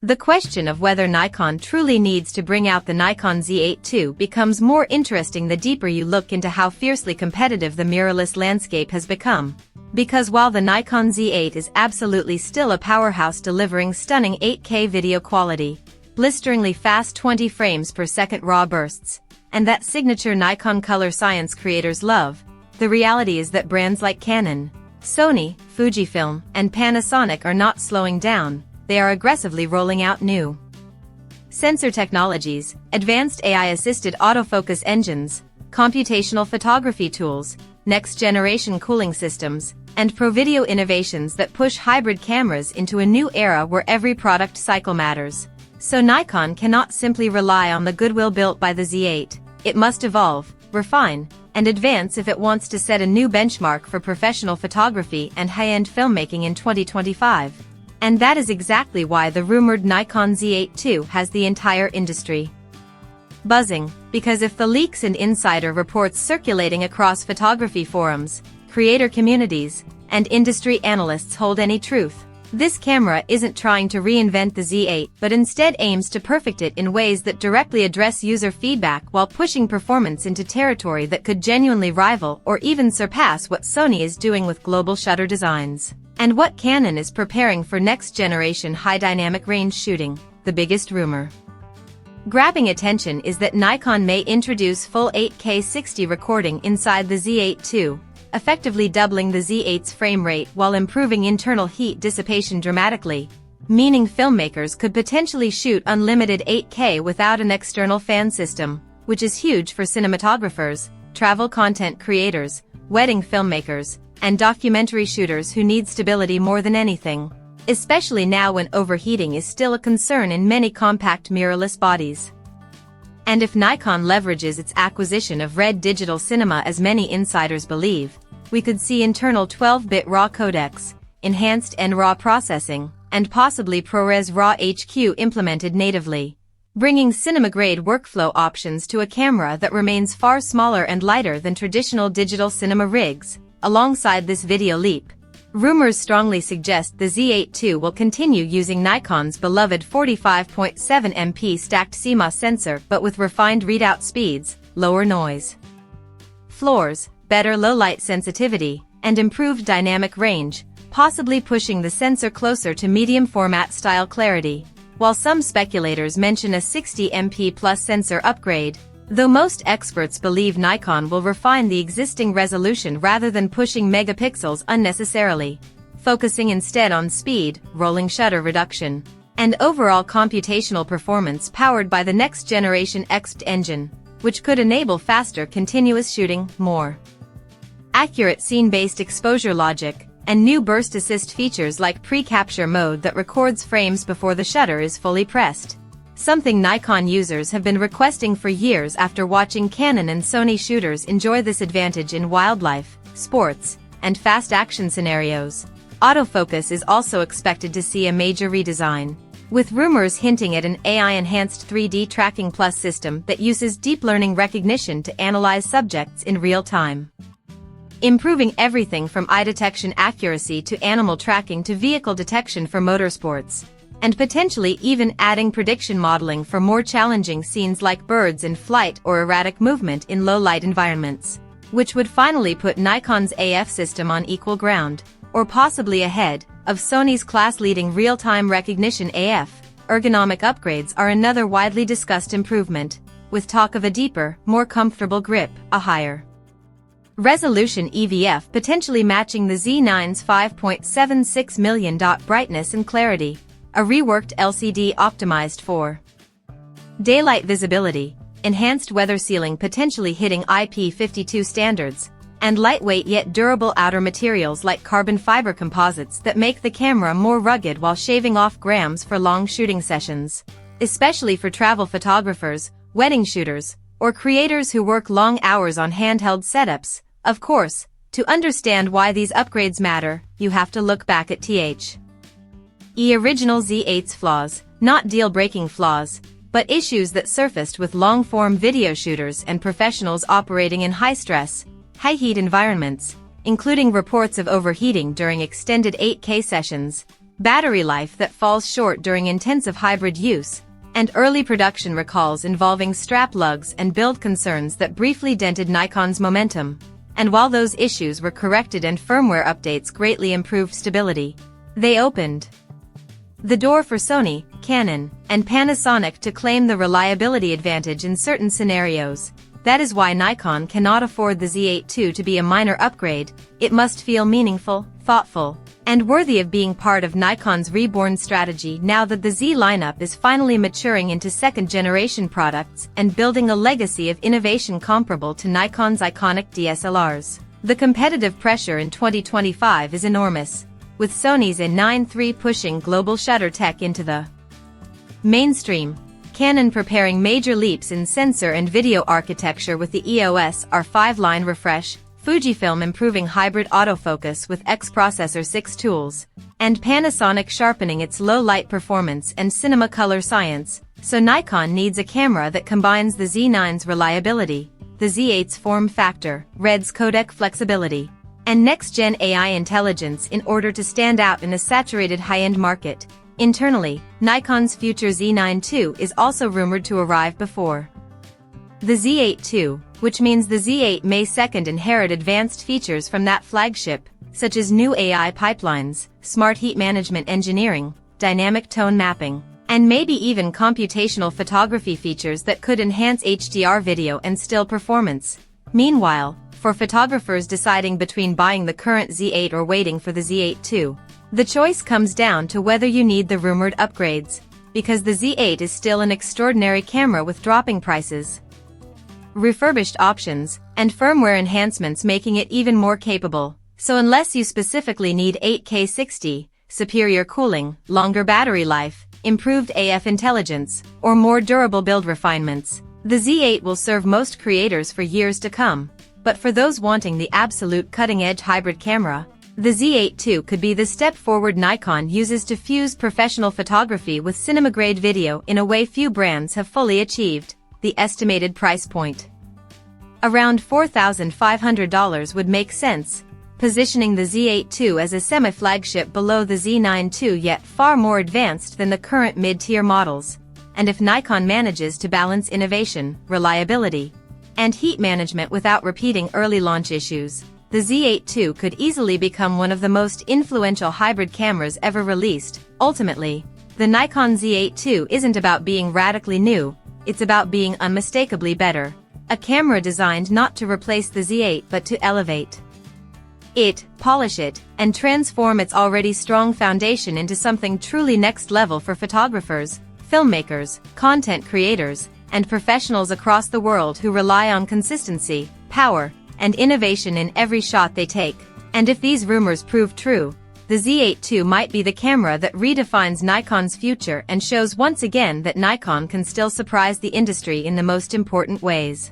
The question of whether Nikon truly needs to bring out the Nikon Z8 II becomes more interesting the deeper you look into how fiercely competitive the mirrorless landscape has become. Because while the Nikon Z8 is absolutely still a powerhouse delivering stunning 8K video quality, blisteringly fast 20 frames per second RAW bursts, and that signature Nikon color science creators love, the reality is that brands like Canon, Sony, Fujifilm, and Panasonic are not slowing down. They are aggressively rolling out new sensor technologies, advanced AI-assisted autofocus engines, computational photography tools, next-generation cooling systems, and pro-video innovations that push hybrid cameras into a new era where every product cycle matters. So Nikon cannot simply rely on the goodwill built by the Z8. It must evolve, refine, and advance if it wants to set a new benchmark for professional photography and high-end filmmaking in 2025. And that is exactly why the rumored Nikon Z8 II has the entire industry buzzing, because if the leaks and insider reports circulating across photography forums, creator communities, and industry analysts hold any truth, this camera isn't trying to reinvent the Z8 but instead aims to perfect it in ways that directly address user feedback while pushing performance into territory that could genuinely rival or even surpass what Sony is doing with global shutter designs, and what Canon is preparing for next-generation high dynamic range shooting. The biggest rumor grabbing attention is that Nikon may introduce full 8K 60 recording inside the Z8 II, effectively doubling the Z8's frame rate while improving internal heat dissipation dramatically, meaning filmmakers could potentially shoot unlimited 8K without an external fan system, which is huge for cinematographers, travel content creators, wedding filmmakers, and documentary shooters who need stability more than anything, especially now when overheating is still a concern in many compact mirrorless bodies. And if Nikon leverages its acquisition of Red Digital Cinema as many insiders believe, we could see internal 12-bit RAW codecs, enhanced NRAW processing, and possibly ProRes RAW HQ implemented natively, bringing cinema-grade workflow options to a camera that remains far smaller and lighter than traditional digital cinema rigs. Alongside this video leap, rumors strongly suggest the Z8 II will continue using Nikon's beloved 45.7 MP stacked CMOS sensor but with refined readout speeds, lower noise floors, better low-light sensitivity, and improved dynamic range, possibly pushing the sensor closer to medium format style clarity, while some speculators mention a 60 MP plus sensor upgrade, though most experts believe Nikon will refine the existing resolution rather than pushing megapixels unnecessarily, focusing instead on speed, rolling shutter reduction, and overall computational performance powered by the next-generation Expeed engine, which could enable faster continuous shooting, more accurate scene-based exposure logic, and new burst assist features like pre-capture mode that records frames before the shutter is fully pressed. Something Nikon users have been requesting for years after watching Canon and Sony shooters enjoy this advantage in wildlife, sports, and fast action scenarios. Autofocus is also expected to see a major redesign, with rumors hinting at an AI-enhanced 3D tracking plus system that uses deep learning recognition to analyze subjects in real time, improving everything from eye detection accuracy to animal tracking to vehicle detection for motorsports, and potentially even adding prediction modeling for more challenging scenes like birds in flight or erratic movement in low-light environments, which would finally put Nikon's AF system on equal ground, or possibly ahead, of Sony's class-leading real-time recognition AF. Ergonomic upgrades are another widely discussed improvement, with talk of a deeper, more comfortable grip, a higher resolution EVF potentially matching the Z9's 5.76 million dot brightness and clarity, a reworked LCD optimized for daylight visibility, enhanced weather sealing potentially hitting IP52 standards, and lightweight yet durable outer materials like carbon fiber composites that make the camera more rugged while shaving off grams for long shooting sessions, especially for travel photographers, wedding shooters, or creators who work long hours on handheld setups. Of course, to understand why these upgrades matter, you have to look back at the original Z8's flaws, not deal-breaking flaws, but issues that surfaced with long-form video shooters and professionals operating in high-stress, high-heat environments, including reports of overheating during extended 8K sessions, battery life that falls short during intensive hybrid use, and early production recalls involving strap lugs and build concerns that briefly dented Nikon's momentum. And while those issues were corrected and firmware updates greatly improved stability, they opened the door for Sony, Canon, and Panasonic to claim the reliability advantage in certain scenarios. That is why Nikon cannot afford the Z8 II to be a minor upgrade. It must feel meaningful, thoughtful, and worthy of being part of Nikon's reborn strategy now that the Z lineup is finally maturing into second-generation products and building a legacy of innovation comparable to Nikon's iconic DSLRs. The competitive pressure in 2025 is enormous, with Sony's Z9 III pushing global shutter tech into the mainstream, Canon preparing major leaps in sensor and video architecture with the EOS R5 line refresh, Fujifilm improving hybrid autofocus with X Processor 6 tools, and Panasonic sharpening its low-light performance and cinema color science. So Nikon needs a camera that combines the Z9's reliability, the Z8's form factor, Red's codec flexibility, and next-gen AI intelligence in order to stand out in a saturated high-end market. Internally, Nikon's future Z9 II is also rumored to arrive before the Z8 II, which means the Z8 may second inherit advanced features from that flagship, such as new AI pipelines, smart heat management engineering, dynamic tone mapping, and maybe even computational photography features that could enhance HDR video and still performance. Meanwhile, for photographers deciding between buying the current Z8 or waiting for the Z8 II, the choice comes down to whether you need the rumored upgrades, because the Z8 is still an extraordinary camera with dropping prices, refurbished options, and firmware enhancements making it even more capable. So unless you specifically need 8K 60, superior cooling, longer battery life, improved AF intelligence, or more durable build refinements, the Z8 will serve most creators for years to come. But for those wanting the absolute cutting-edge hybrid camera, the Z8 II could be the step forward Nikon uses to fuse professional photography with cinema-grade video in a way few brands have fully achieved. The estimated price point, around $4,500, would make sense, positioning the Z8 II as a semi-flagship below the Z9 II, yet far more advanced than the current mid-tier models. And if Nikon manages to balance innovation, reliability, and heat management without repeating early launch issues, the Z8 II could easily become one of the most influential hybrid cameras ever released. Ultimately, the Nikon Z8 II isn't about being radically new, it's about being unmistakably better. A camera designed not to replace the Z8 but to elevate it, polish it, and transform its already strong foundation into something truly next level for photographers, filmmakers, content creators, and professionals across the world who rely on consistency, power, and innovation in every shot they take. And if these rumors prove true, the Z8 II might be the camera that redefines Nikon's future and shows once again that Nikon can still surprise the industry in the most important ways.